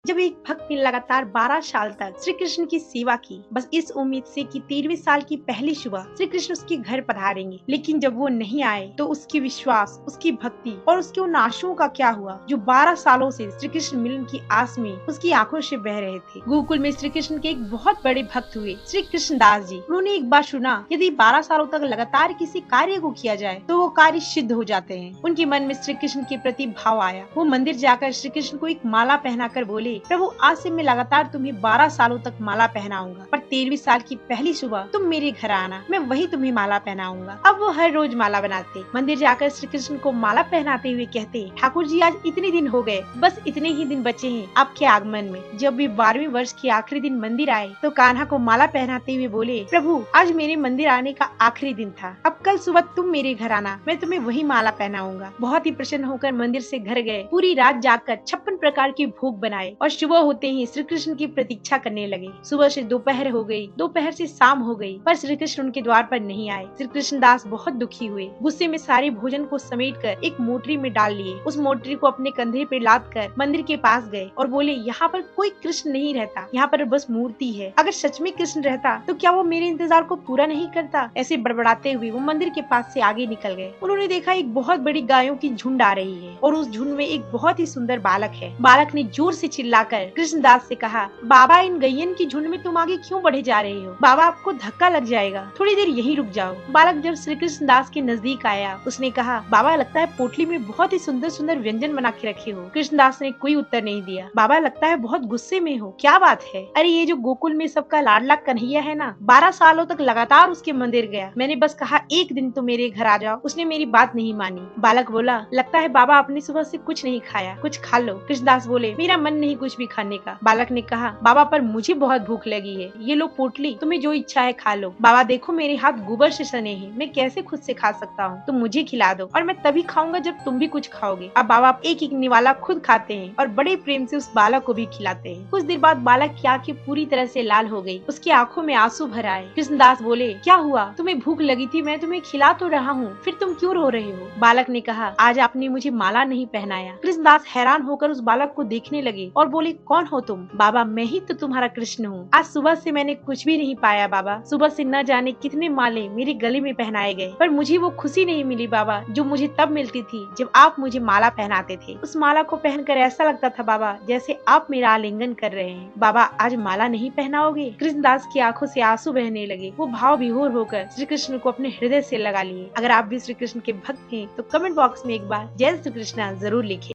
जब एक भक्त ने लगातार 12 साल तक श्री कृष्ण की सेवा की, बस इस उम्मीद से कि 13वें साल की पहली सुबह श्री कृष्ण उसके घर पधारेंगे, लेकिन जब वो नहीं आए तो उसकी विश्वास, उसकी भक्ति और उसके उन आंसुओं का क्या हुआ जो 12 सालों से श्री कृष्ण मिलन की आस में उसकी आंखों से बह रहे थे। गोकुल में श्री कृष्ण के एक बहुत बड़े भक्त हुए श्री कृष्ण दास जी। उन्होंने एक बार सुना, यदि 12 सालों तक लगातार किसी कार्य को किया जाए तो वो कार्य सिद्ध हो जाते हैं। उनके मन में श्री कृष्ण के प्रति भाव आया। वो मंदिर जाकर श्री कृष्ण को एक माला पहनाकर बोले, प्रभु आज से मैं लगातार तुम्हें 12 सालों तक माला पहनाऊंगा, पर 13वीं साल की पहली सुबह तुम मेरे घर आना, मैं वही तुम्हें माला पहनाऊंगा। अब वो हर रोज माला बनाते, मंदिर जाकर श्री कृष्ण को माला पहनाते हुए कहते, ठाकुर जी आज इतने दिन हो गए, बस इतने ही दिन बचे हैं आपके आगमन में। जब भी 12वें वर्ष के आखिरी दिन मंदिर आए तो कान्हा को माला पहनाते हुए बोले, प्रभु आज मेरे मंदिर आने का आखिरी दिन था, अब कल सुबह तुम मेरे घर आना, मैं तुम्हें वही माला पहनाऊंगा। बहुत ही प्रसन्न होकर मंदिर से घर गए। पूरी रात जाकर 56 प्रकार के भोग बनाए और सुबह होते ही श्री कृष्ण की प्रतीक्षा करने लगे। सुबह से दोपहर हो गई, दोपहर से शाम हो गई, पर श्री कृष्ण उनके द्वार पर नहीं आए। श्री कृष्ण दास बहुत दुखी हुए। गुस्से में सारे भोजन को समेटकर एक मोटरी में डाल लिए। उस मोटरी को अपने कंधे पे लाद कर मंदिर के पास गए और बोले, यहाँ पर कोई कृष्ण नहीं रहता, यहाँ पर बस मूर्ति है। अगर सच में कृष्ण रहता तो क्या वो मेरे इंतजार को पूरा नहीं करता? ऐसे बड़बड़ाते हुए वो मंदिर के पास से आगे निकल गए। उन्होंने देखा एक बहुत बड़ी गायों की झुंड आ रही है और उस झुंड में एक बहुत ही सुंदर बालक है। बालक ने जोर से चिल्लाकर कृष्णदास से कहा, बाबा इन गैयन की झुंड में तुम आगे क्यों बढ़े जा रहे हो? बाबा आपको धक्का लग जाएगा, थोड़ी देर यहीं रुक जाओ। बालक जब श्री कृष्णदास के नजदीक आया, उसने कहा, बाबा लगता है पोटली में बहुत ही सुंदर सुंदर व्यंजन बना के रखे हो। कृष्णदास ने कोई उत्तर नहीं दिया। बाबा लगता है बहुत गुस्से में हो, क्या बात है? अरे ये जो गोकुल में सबका लाडला कन्हैया है ना, 12 सालों तक लगातार उसके मंदिर गया, मैंने बस कहा एक दिन तो मेरे घर आ जाओ, उसने मेरी बात नहीं मानी। बालक बोला, लगता है बाबा आपने सुबह से कुछ नहीं खाया, कुछ खा लो। कृष्णदास बोले, मेरा मन नहीं कुछ भी खाने का। बालक ने कहा, बाबा पर मुझे बहुत भूख लगी है, ये लो पोटली, तुम्हें जो इच्छा है खा लो। बाबा देखो मेरे हाथ गोबर से सने हैं, मैं कैसे खुद से खा सकता हूँ, तुम मुझे खिला दो और मैं तभी खाऊंगा जब तुम भी कुछ खाओगे। अब बाबा एक एक निवाला खुद खाते हैं और बड़े प्रेम से उस बालक को भी खिलाते हैं। कुछ देर बाद बालक की आंखें पूरी तरह से लाल हो गई, उसकी आंखों में आंसू भर आए। कृष्णदास बोले, क्या हुआ? तुम्हें भूख लगी थी, मैं तुम्हें खिला तो रहा हूँ, फिर तुम क्यों रो रहे हो? बालक ने कहा, आज आपने मुझे माला नहीं पहनाया। कृष्णदास हैरान होकर उस बालक को देखने लगे और बोले, कौन हो तुम? बाबा मैं ही तो तुम्हारा कृष्ण हूँ। आज सुबह से मैंने कुछ भी नहीं पाया बाबा, सुबह से न जाने कितने माले मेरे गले में पहनाए गए, पर मुझे वो खुशी नहीं मिली बाबा जो मुझे तब मिलती थी जब आप मुझे माला पहनाते थे। उस माला को पहनकर ऐसा लगता था बाबा जैसे आप मेरा आलिंगन कर रहे हैं। बाबा आज माला नहीं पहनाओगे? कृष्णदास की आंखों से आंसू बहने लगे। वो भाव विभोर होकर श्री कृष्ण को अपने हृदय से लगा लिए। अगर आप भी श्री कृष्ण के भक्त हैं तो कमेंट बॉक्स में एक बार जय श्री कृष्णा जरूर लिखें।